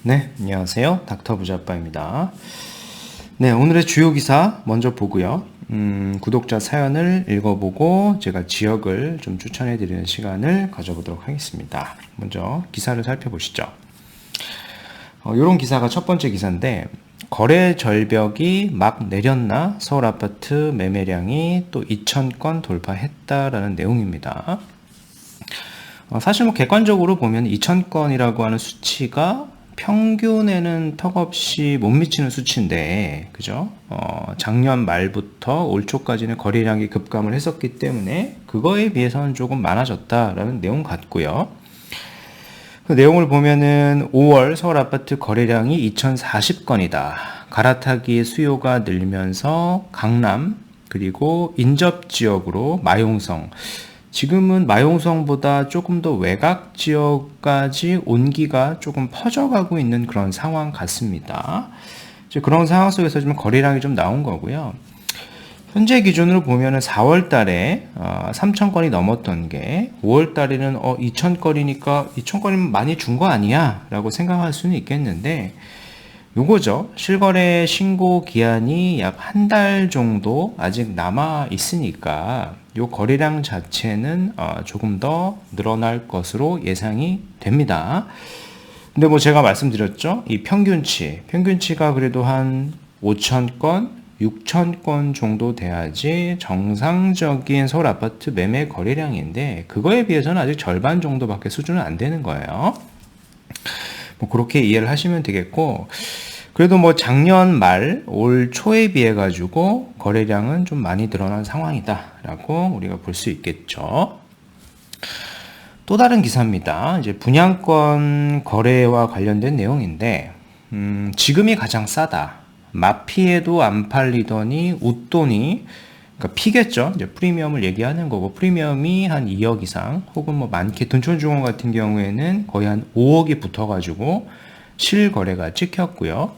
네, 안녕하세요. 닥터 부자빠입니다. 네, 오늘의 주요 기사 먼저 보고요. 구독자 사연을 읽어보고 제가 지역을 좀 추천해드리는 시간을 가져보도록 하겠습니다. 먼저 기사를 살펴보시죠. 이런 기사가 첫 번째 기사인데, 거래 절벽이 막 내렸나? 서울 아파트 매매량이 또 2,000건 돌파했다라는 내용입니다. 사실 객관적으로 보면 2,000건이라고 하는 수치가 평균에는 턱없이 못 미치는 수치인데, 그죠? 작년 말부터 올 초까지는 거래량이 급감을 했었기 때문에 그거에 비해서는 조금 많아졌다라는 내용 같고요. 그 내용을 보면은 5월 서울 아파트 거래량이 2,040건이다. 갈아타기의 수요가 늘면서 강남 그리고 인접 지역으로 마용성, 지금은 마용성보다 조금 더 외곽 지역까지 온기가 조금 퍼져가고 있는 그런 상황 같습니다. 이제 그런 상황 속에서 좀 거래량이 좀 나온 거고요. 현재 기준으로 보면은 4월 달에 3,000건이 넘었던 게 5월 달에는 2,000건이니까 2,000건이면 많이 준 거 아니야? 라고 생각할 수는 있겠는데, 요거죠. 실거래 신고 기한이 약 한 달 정도 아직 남아 있으니까 요 거래량 자체는 조금 더 늘어날 것으로 예상이 됩니다. 근데 제가 말씀드렸죠. 이 평균치가 그래도 한 5,000건, 6,000건 정도 돼야지 정상적인 서울 아파트 매매 거래량인데, 그거에 비해서는 아직 절반 정도밖에 수준은 안 되는 거예요. 그렇게 이해를 하시면 되겠고, 그래도 작년 말, 올 초에 비해 가지고 거래량은 좀 많이 늘어난 상황이다라고 우리가 볼 수 있겠죠. 또 다른 기사입니다. 이제 분양권 거래와 관련된 내용인데, 지금이 가장 싸다. 마피에도 안 팔리더니 웃돈이, 그러니까 피겠죠. 이제 프리미엄을 얘기하는 거고, 프리미엄이 한 2억 이상, 혹은 많게 둔촌중공 같은 경우에는 거의 한 5억이 붙어가지고 실거래가 찍혔고요.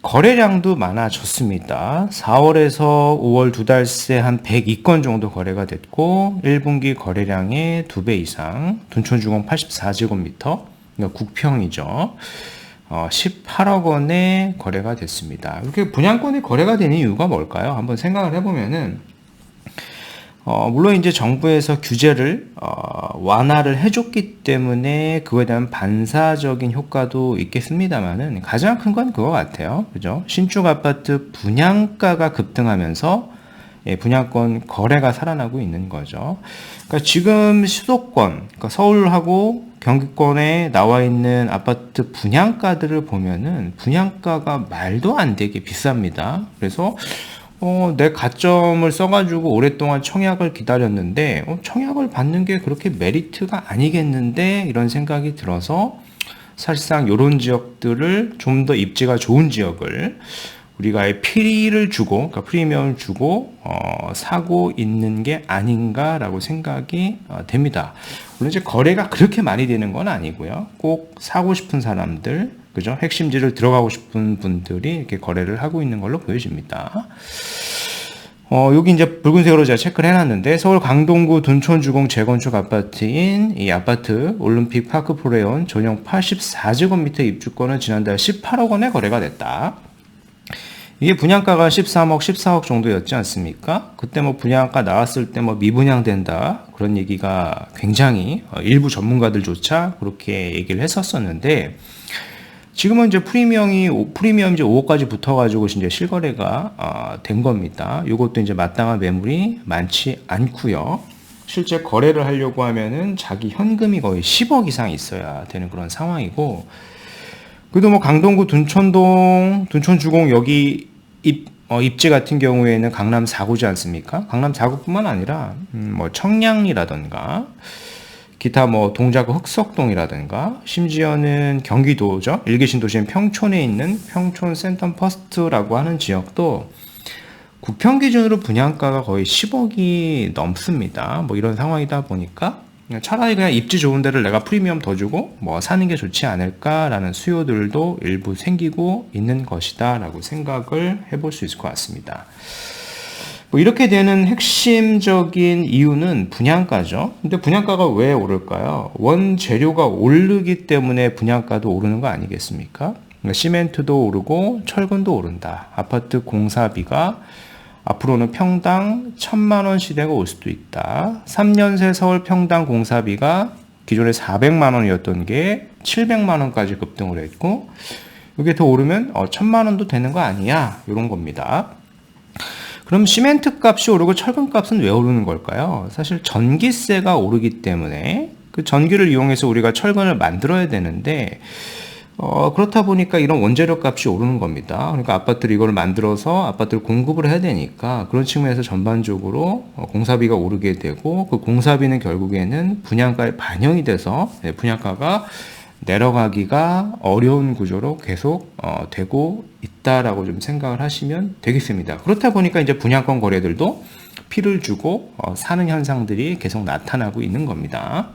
거래량도 많아졌습니다. 4월에서 5월 두 달 새 한 102건 정도 거래가 됐고, 1분기 거래량의 2배 이상, 둔촌중공 84제곱미터, 그러니까 국평이죠. 18억 원의 거래가 됐습니다. 이렇게 분양권이 거래가 되는 이유가 뭘까요? 한번 생각을 해보면은, 물론 이제 정부에서 규제를 완화를 해줬기 때문에 그거에 대한 반사적인 효과도 있겠습니다만은, 가장 큰 건 그거 같아요. 그죠? 신축 아파트 분양가가 급등하면서 분양권 거래가 살아나고 있는 거죠. 그러니까 지금 수도권, 그러니까 서울하고 경기권에 나와 있는 아파트 분양가들을 보면은 분양가가 말도 안 되게 비쌉니다. 그래서 내 가점을 써가지고 오랫동안 청약을 기다렸는데, 청약을 받는 게 그렇게 메리트가 아니겠는데, 이런 생각이 들어서 사실상 이런 지역들을 좀 더 입지가 좋은 지역을 우리가 피를 주고, 그러니까 프리미엄을 주고 사고 있는 게 아닌가라고 생각이 됩니다. 물론 이제 거래가 그렇게 많이 되는 건 아니고요. 꼭 사고 싶은 사람들, 그죠? 핵심지를 들어가고 싶은 분들이 이렇게 거래를 하고 있는 걸로 보여집니다. 여기 이제 붉은색으로 제가 체크를 해놨는데, 서울 강동구 둔촌주공 재건축 아파트인 이 아파트 올림픽 파크 프레온 전용 84제곱미터 입주권은 지난달 18억 원에 거래가 됐다. 이게 분양가가 13억, 14억 정도였지 않습니까? 그때 분양가 나왔을 때 미분양된다, 그런 얘기가 굉장히 일부 전문가들조차 그렇게 얘기를 했었었는데, 지금은 이제 프리미엄 이제 5억까지 붙어가지고 이제 실거래가 된 겁니다. 이것도 이제 마땅한 매물이 많지 않고요. 실제 거래를 하려고 하면은 자기 현금이 거의 10억 이상 있어야 되는 그런 상황이고, 그래도 강동구 둔촌주공 여기 입지 같은 경우에는 강남 4구지 않습니까? 강남 4구뿐만 아니라 청량리라던가 기타 동자구 흑석동이라든가, 심지어는 경기도죠. 일개신도시인 평촌에 있는 평촌 센텀 퍼스트라고 하는 지역도 국평 기준으로 분양가가 거의 10억이 넘습니다. 이런 상황이다 보니까 차라리 그냥 입지 좋은 데를 내가 프리미엄 더 주고 사는 게 좋지 않을까라는 수요들도 일부 생기고 있는 것이다 라고 생각을 해볼 수 있을 것 같습니다. 뭐 이렇게 되는 핵심적인 이유는 분양가죠. 근데 분양가가 왜 오를까요? 원재료가 오르기 때문에 분양가도 오르는 거 아니겠습니까? 그러니까 시멘트도 오르고 철근도 오른다. 아파트 공사비가 앞으로는 평당 1,000만 원 시대가 올 수도 있다. 3년 새 서울 평당 공사비가 기존에 400만 원이었던 게 700만 원까지 급등을 했고, 이게 더 오르면 1,000만 원도 되는 거 아니야? 이런 겁니다. 그럼 시멘트 값이 오르고 철근 값은 왜 오르는 걸까요? 사실 전기세가 오르기 때문에 그 전기를 이용해서 우리가 철근을 만들어야 되는데, 그렇다 보니까 이런 원재료 값이 오르는 겁니다. 그러니까 아파트를 이걸 만들어서 아파트를 공급을 해야 되니까 그런 측면에서 전반적으로 공사비가 오르게 되고, 그 공사비는 결국에는 분양가에 반영이 돼서 분양가가 내려가기가 어려운 구조로 계속 되고 있다라고 좀 생각을 하시면 되겠습니다. 그렇다 보니까 이제 분양권 거래들도 피를 주고 사는 현상들이 계속 나타나고 있는 겁니다.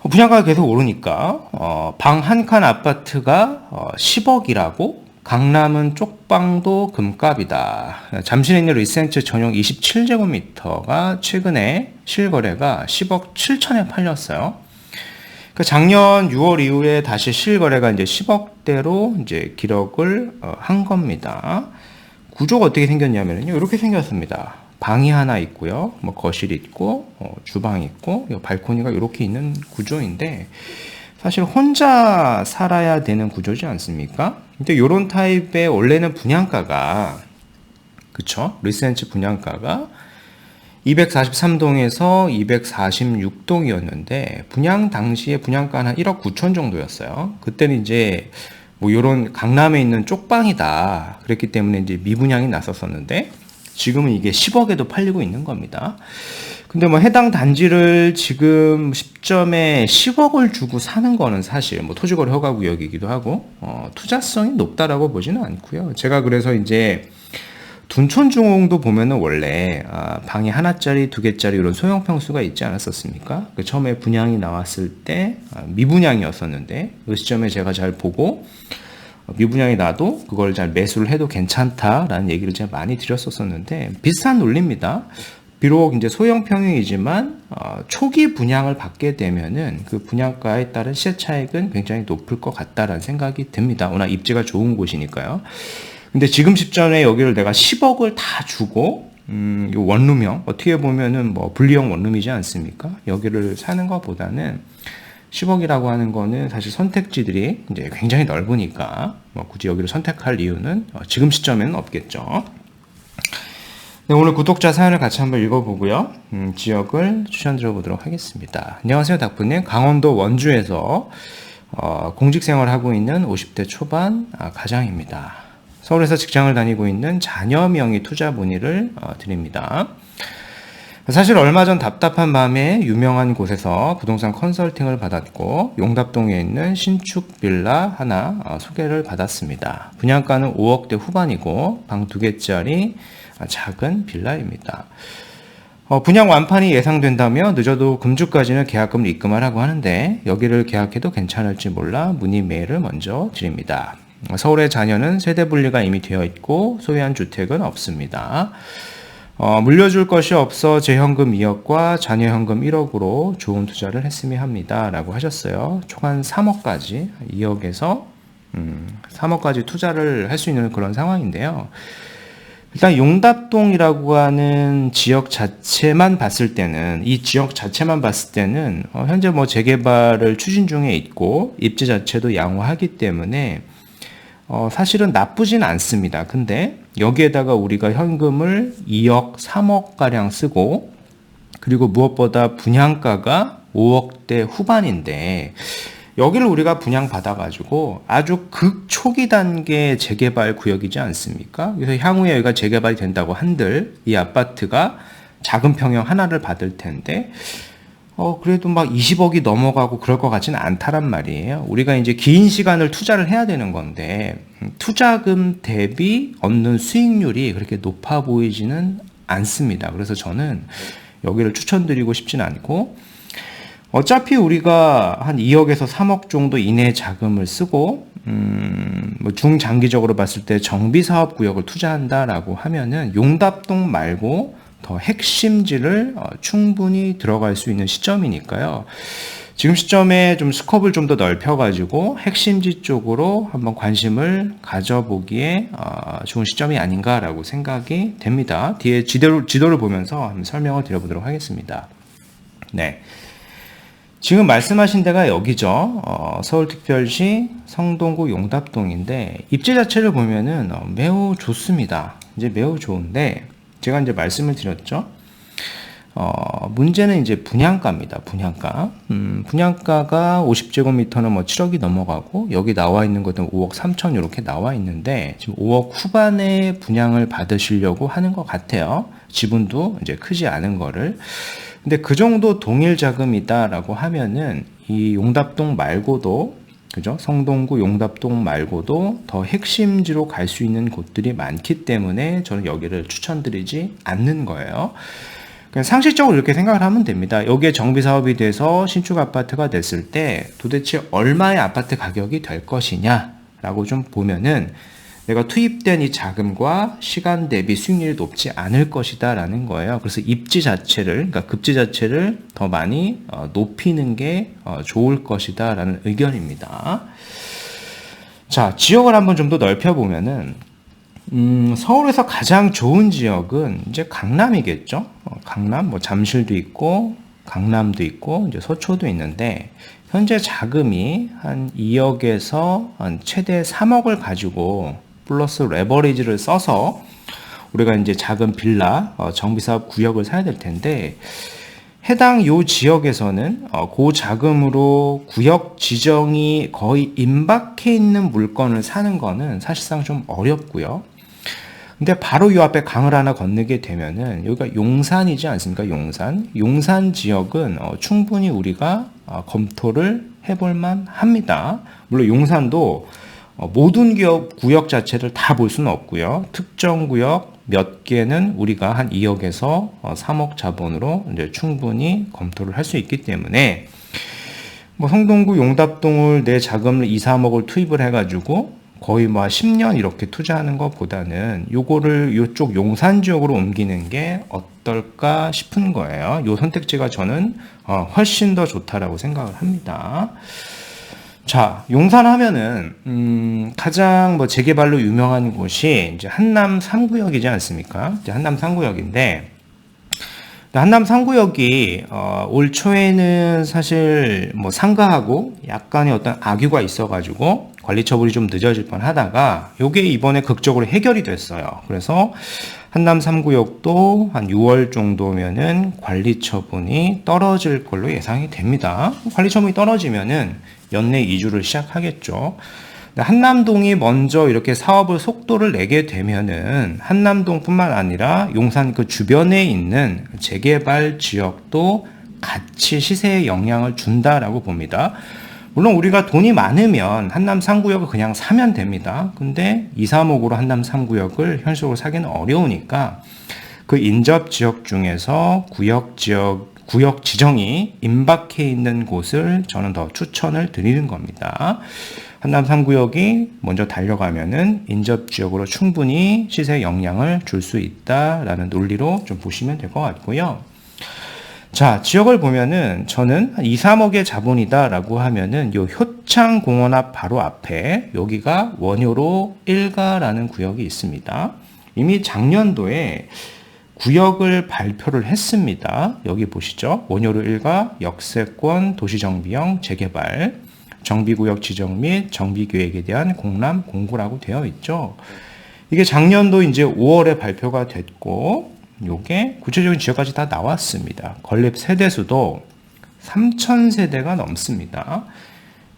분양가가 계속 오르니까 방 한 칸 아파트가 10억이라고? 강남은 쪽방도 금값이다. 잠실에 있는 리센츠 전용 27제곱미터가 최근에 실거래가 10억 7천에 팔렸어요. 작년 6월 이후에 다시 실거래가 이제 10억대로 이제 기록을 한 겁니다. 구조가 어떻게 생겼냐면요, 이렇게 생겼습니다. 방이 하나 있고요, 뭐 거실이 있고, 주방이 있고, 발코니가 이렇게 있는 구조인데, 사실 혼자 살아야 되는 구조지 않습니까? 근데 이런 타입의 원래는 분양가가, 그쵸? 리센츠 분양가가 243동에서 246동이었는데 분양 당시에 분양가는 한 1억 9천 정도였어요. 그때는 이제 뭐 이런 강남에 있는 쪽방이다 그랬기 때문에 이제 미분양이 났었었는데, 지금은 이게 10억에도 팔리고 있는 겁니다. 근데 뭐 해당 단지를 지금 시점에 10억을 주고 사는 거는 사실 뭐 토지거래 허가 구역이기도 하고 투자성이 높다라고 보지는 않고요. 제가 그래서 이제 둔촌중흥도 보면은 원래 방이 하나짜리, 두 개짜리 이런 소형 평수가 있지 않았었습니까? 처음에 분양이 나왔을 때 미분양이었었는데, 그 시점에 제가 잘 보고 미분양이 나도 그걸 잘 매수를 해도 괜찮다라는 얘기를 제가 많이 드렸었는데, 비슷한 논리입니다. 비록 이제 소형 평형이지만 초기 분양을 받게 되면은 그 분양가에 따른 시세 차익은 굉장히 높을 것 같다라는 생각이 듭니다. 워낙 입지가 좋은 곳이니까요. 근데 지금 시점에 여기를 내가 10억을 다 주고 이 원룸형, 어떻게 보면은 뭐 분리형 원룸이지 않습니까? 여기를 사는 것보다는 10억이라고 하는 거는 사실 선택지들이 이제 굉장히 넓으니까 뭐 굳이 여기를 선택할 이유는 지금 시점에는 없겠죠. 네, 오늘 구독자 사연을 같이 한번 읽어보고요. 지역을 추천드려 보도록 하겠습니다. 안녕하세요, 닥부님. 강원도 원주에서 공직생활을 하고 있는 50대 초반 가장입니다. 서울에서 직장을 다니고 있는 자녀 명의 투자 문의를 드립니다. 사실 얼마 전 답답한 밤에 유명한 곳에서 부동산 컨설팅을 받았고, 용답동에 있는 신축 빌라 하나 소개를 받았습니다. 분양가는 5억대 후반이고 방 2개짜리 작은 빌라입니다. 분양 완판이 예상된다며 늦어도 금주까지는 계약금을 입금하라고 하는데, 여기를 계약해도 괜찮을지 몰라 문의 메일을 먼저 드립니다. 서울의 자녀는 세대 분리가 이미 되어 있고 소유한 주택은 없습니다. 물려줄 것이 없어 제 현금 2억과 자녀 현금 1억으로 좋은 투자를 했으면 합니다 라고 하셨어요. 총 한 3억까지, 2억에서 3억까지 투자를 할 수 있는 그런 상황인데요. 일단 용답동이라고 하는 지역 자체만 봤을 때는, 이 지역 자체만 봤을 때는 현재 뭐 재개발을 추진 중에 있고 입지 자체도 양호하기 때문에 사실은 나쁘진 않습니다. 근데 여기에다가 우리가 현금을 2억, 3억 가량 쓰고, 그리고 무엇보다 분양가가 5억대 후반인데, 여기를 우리가 분양받아가지고 아주 극초기 단계 재개발 구역이지 않습니까? 그래서 향후에 여기가 재개발이 된다고 한들 이 아파트가 작은 평형 하나를 받을 텐데, 그래도 막 20억이 넘어가고 그럴 것 같지는 않다란 말이에요. 우리가 이제 긴 시간을 투자를 해야 되는 건데, 투자금 대비 얻는 수익률이 그렇게 높아 보이지는 않습니다. 그래서 저는 여기를 추천드리고 싶진 않고, 어차피 우리가 한 2억에서 3억 정도 이내 자금을 쓰고 뭐 중장기적으로 봤을 때 정비사업구역을 투자한다라고 하면은 용답동 말고 더 핵심지를 충분히 들어갈 수 있는 시점이니까요. 지금 시점에 좀 스컵을 좀 더 넓혀가지고 핵심지 쪽으로 한번 관심을 가져보기에 좋은 시점이 아닌가라고 생각이 됩니다. 뒤에 지도를 보면서 한번 설명을 드려보도록 하겠습니다. 네. 지금 말씀하신 데가 여기죠. 서울특별시 성동구 용답동인데 입지 자체를 보면은 매우 좋습니다. 이제 매우 좋은데 제가 이제 말씀을 드렸죠. 문제는 이제 분양가입니다. 분양가. 분양가가 50제곱미터는 뭐 7억이 넘어가고 여기 나와 있는 것은 5억 3천 이렇게 나와 있는데 지금 5억 후반에 분양을 받으시려고 하는 것 같아요. 지분도 이제 크지 않은 거를. 근데 그 정도 동일 자금이다라고 하면은 이 용답동 말고도 그죠? 성동구 용답동 말고도 더 핵심지로 갈 수 있는 곳들이 많기 때문에 저는 여기를 추천드리지 않는 거예요. 그냥 상식적으로 이렇게 생각을 하면 됩니다. 여기에 정비사업이 돼서 신축 아파트가 됐을 때 도대체 얼마의 아파트 가격이 될 것이냐라고 좀 보면은 내가 투입된 이 자금과 시간 대비 수익률이 높지 않을 것이다 라는 거예요. 그래서 입지 자체를, 그러니까 급지 자체를 더 많이 높이는 게 좋을 것이다 라는 의견입니다. 자, 지역을 한번 좀 더 넓혀보면은 서울에서 가장 좋은 지역은 이제 강남이겠죠. 강남, 뭐 잠실도 있고 강남도 있고 이제 서초도 있는데 현재 자금이 한 2억에서 한 최대 3억을 가지고 플러스 레버리지를 써서 우리가 이제 작은 빌라 정비사업 구역을 사야 될 텐데 해당 요 지역에서는 그 자금으로 구역 지정이 거의 임박해 있는 물건을 사는 거는 사실상 좀 어렵고요. 근데 바로 요 앞에 강을 하나 건너게 되면은 여기가 용산이지 않습니까? 용산 지역은 충분히 우리가 검토를 해볼만 합니다. 물론 용산도 모든 구역 자체를 다 볼 수는 없고요. 특정 구역 몇 개는 우리가 한 2억에서 3억 자본으로 이제 충분히 검토를 할 수 있기 때문에 뭐 성동구 용답동을 내 자금을 2, 3억을 투입을 해가지고 거의 뭐 10년 이렇게 투자하는 것보다는 요거를 요쪽 용산 지역으로 옮기는 게 어떨까 싶은 거예요. 요 선택지가 저는 훨씬 더 좋다라고 생각을 합니다. 자, 용산 하면은 가장 뭐 재개발로 유명한 곳이 이제 한남 3구역이지 않습니까? 이제 한남 3구역인데 한남 3구역이 올 초에는 사실 뭐 상가하고 약간의 어떤 악유가 있어가지고 관리 처분이 좀 늦어질 뻔하다가 요게 이번에 극적으로 해결이 됐어요. 그래서 한남 3구역도 한 6월 정도면은 관리 처분이 떨어질 걸로 예상이 됩니다. 관리 처분이 떨어지면은 연내 이주를 시작하겠죠. 한남동이 먼저 이렇게 사업을 속도를 내게 되면은 한남동뿐만 아니라 용산 그 주변에 있는 재개발 지역도 같이 시세에 영향을 준다라고 봅니다. 물론 우리가 돈이 많으면 한남 3구역을 그냥 사면 됩니다. 근데 2, 3억으로 한남 3구역을 현실적으로 사기는 어려우니까 그 인접 지역 중에서 구역 지정이 임박해 있는 곳을 저는 더 추천을 드리는 겁니다. 한남 3구역이 먼저 달려가면은 인접 지역으로 충분히 시세 영향을 줄 수 있다라는 논리로 좀 보시면 될 것 같고요. 자, 지역을 보면은 저는 2, 3억의 자본이다라고 하면은 요 효창공원 앞 바로 앞에 여기가 원효로 1가라는 구역이 있습니다. 이미 작년도에 구역을 발표를 했습니다. 여기 보시죠. 원효로 1가 역세권 도시정비형 재개발 정비구역 지정 및 정비계획에 대한 공람 공고라고 되어 있죠. 이게 작년도 이제 5월에 발표가 됐고 요게 구체적인 지역까지 다 나왔습니다. 건립 세대수도 3,000세대가 넘습니다.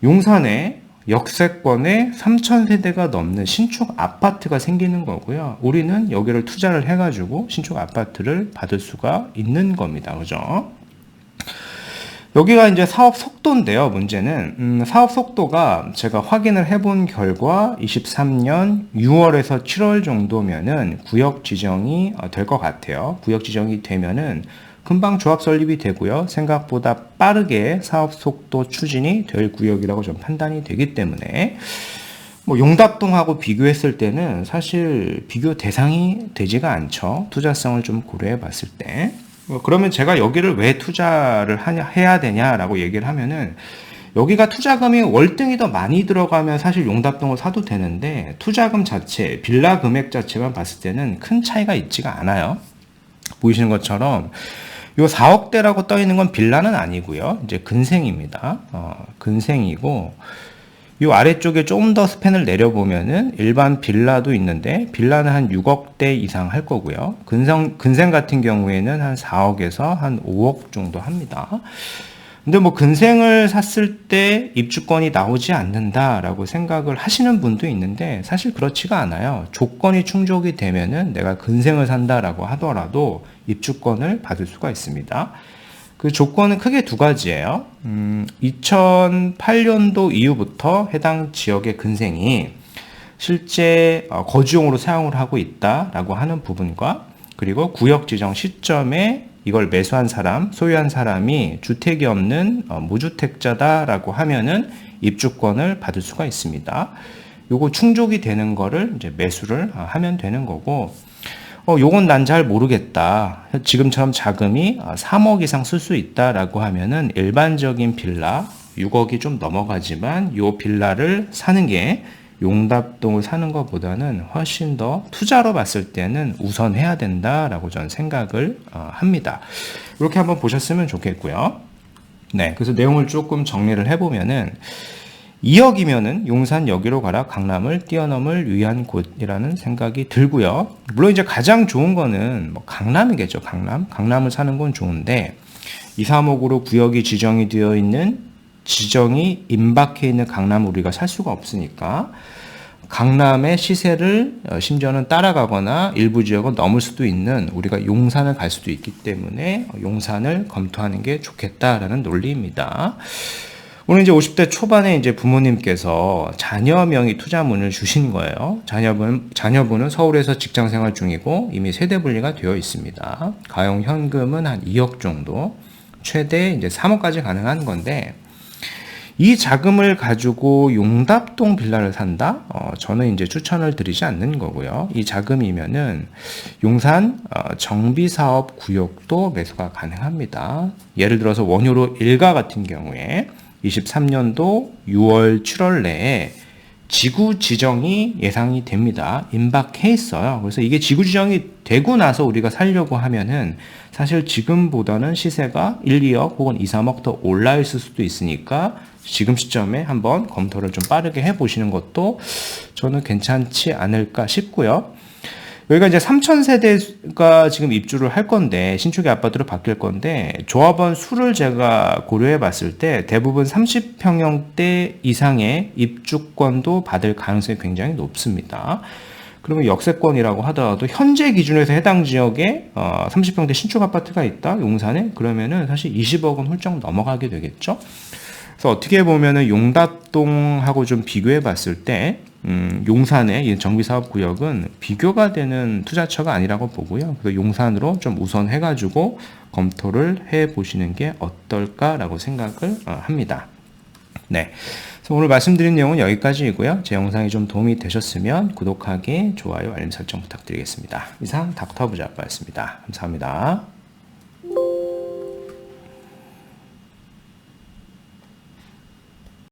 용산에 역세권에 3,000세대가 넘는 신축 아파트가 생기는 거고요. 우리는 여기를 투자를 해가지고 신축 아파트를 받을 수가 있는 겁니다. 그죠? 여기가 이제 사업 속도인데요. 문제는 사업 속도가 제가 확인을 해본 결과 23년 6월에서 7월 정도면은 구역 지정이 될 것 같아요. 구역 지정이 되면은 금방 조합 설립이 되고요. 생각보다 빠르게 사업 속도 추진이 될 구역이라고 좀 판단이 되기 때문에 뭐 용답동하고 비교했을 때는 사실 비교 대상이 되지가 않죠. 투자성을 좀 고려해 봤을 때. 그러면 제가 여기를 왜 투자를 해야 되냐라고 얘기를 하면은, 여기가 투자금이 월등히 더 많이 들어가면 사실 용답동을 사도 되는데, 투자금 자체, 빌라 금액 자체만 봤을 때는 큰 차이가 있지가 않아요. 보이시는 것처럼 요 4억대라고 떠 있는 건 빌라는 아니고요. 이제 근생입니다. 근생이고, 요 아래쪽에 좀 더 스팬을 내려보면은 일반 빌라도 있는데, 빌라는 한 6억대 이상 할 거고요. 근생 같은 경우에는 한 4억에서 한 5억 정도 합니다. 근데 뭐 근생을 샀을 때 입주권이 나오지 않는다라고 생각을 하시는 분도 있는데, 사실 그렇지가 않아요. 조건이 충족이 되면은 내가 근생을 산다라고 하더라도 입주권을 받을 수가 있습니다. 그 조건은 크게 두 가지예요. 2008년도 이후부터 해당 지역의 근생이 실제 거주용으로 사용을 하고 있다라고 하는 부분과, 그리고 구역 지정 시점에 이걸 매수한 사람, 소유한 사람이 주택이 없는 무주택자다라고 하면은 입주권을 받을 수가 있습니다. 요거 충족이 되는 거를 이제 매수를 하면 되는 거고, 요건 난 잘 모르겠다. 지금처럼 자금이 3억 이상 쓸 수 있다라고 하면은 일반적인 빌라 6억이 좀 넘어가지만 요 빌라를 사는 게 용답동을 사는 것보다는 훨씬 더 투자로 봤을 때는 우선해야 된다라고 저는 생각을 합니다. 이렇게 한번 보셨으면 좋겠고요. 네, 그래서 내용을 조금 정리를 해보면은, 2억이면은 용산 여기로 가라, 강남을 뛰어넘을 위한 곳이라는 생각이 들고요. 물론 이제 가장 좋은 거는 뭐 강남이겠죠. 강남을 사는 건 좋은데, 2, 3억으로 구역이 지정이 되어 있는, 지정이 임박해 있는 강남을 우리가 살 수가 없으니까 강남의 시세를 심지어는 따라가거나 일부 지역은 넘을 수도 있는 우리가 용산을 갈 수도 있기 때문에 용산을 검토하는 게 좋겠다라는 논리입니다. 오늘 이제 50대 초반에 이제 부모님께서 자녀 명의 투자문을 주신 거예요. 자녀분은 서울에서 직장 생활 중이고 이미 세대 분리가 되어 있습니다. 가용 현금은 한 2억 정도, 최대 이제 3억까지 가능한 건데, 이 자금을 가지고 용답동 빌라를 산다? 저는 이제 추천을 드리지 않는 거고요. 이 자금이면은 용산 정비사업 구역도 매수가 가능합니다. 예를 들어서 원효로 일가 같은 경우에 23년도 6월, 7월 내에 지구 지정이 예상이 됩니다. 임박해 있어요. 그래서 이게 지구 지정이 되고 나서 우리가 살려고 하면은 사실 지금보다는 시세가 1, 2억 혹은 2, 3억 더 올라 있을 수도 있으니까 지금 시점에 한번 검토를 좀 빠르게 해보시는 것도 저는 괜찮지 않을까 싶고요. 여기가 이제 3,000세대가 지금 입주를 할 건데, 신축의 아파트로 바뀔 건데, 조합원 수를 제가 고려해 봤을 때 대부분 30평형대 이상의 입주권도 받을 가능성이 굉장히 높습니다. 그러면 역세권이라고 하더라도 현재 기준에서 해당 지역에 30평대 신축 아파트가 있다, 용산에, 그러면은 사실 20억은 훌쩍 넘어가게 되겠죠. 그래서 어떻게 보면은 용답동하고 좀 비교해 봤을 때 용산의 정비사업구역은 비교가 되는 투자처가 아니라고 보고요. 그래서 용산으로 좀 우선해가지고 검토를 해보시는 게 어떨까라고 생각을 합니다. 네. 그래서 오늘 말씀드린 내용은 여기까지이고요. 제 영상이 좀 도움이 되셨으면 구독하기, 좋아요, 알림 설정 부탁드리겠습니다. 이상 닥터부자빠였습니다. 감사합니다.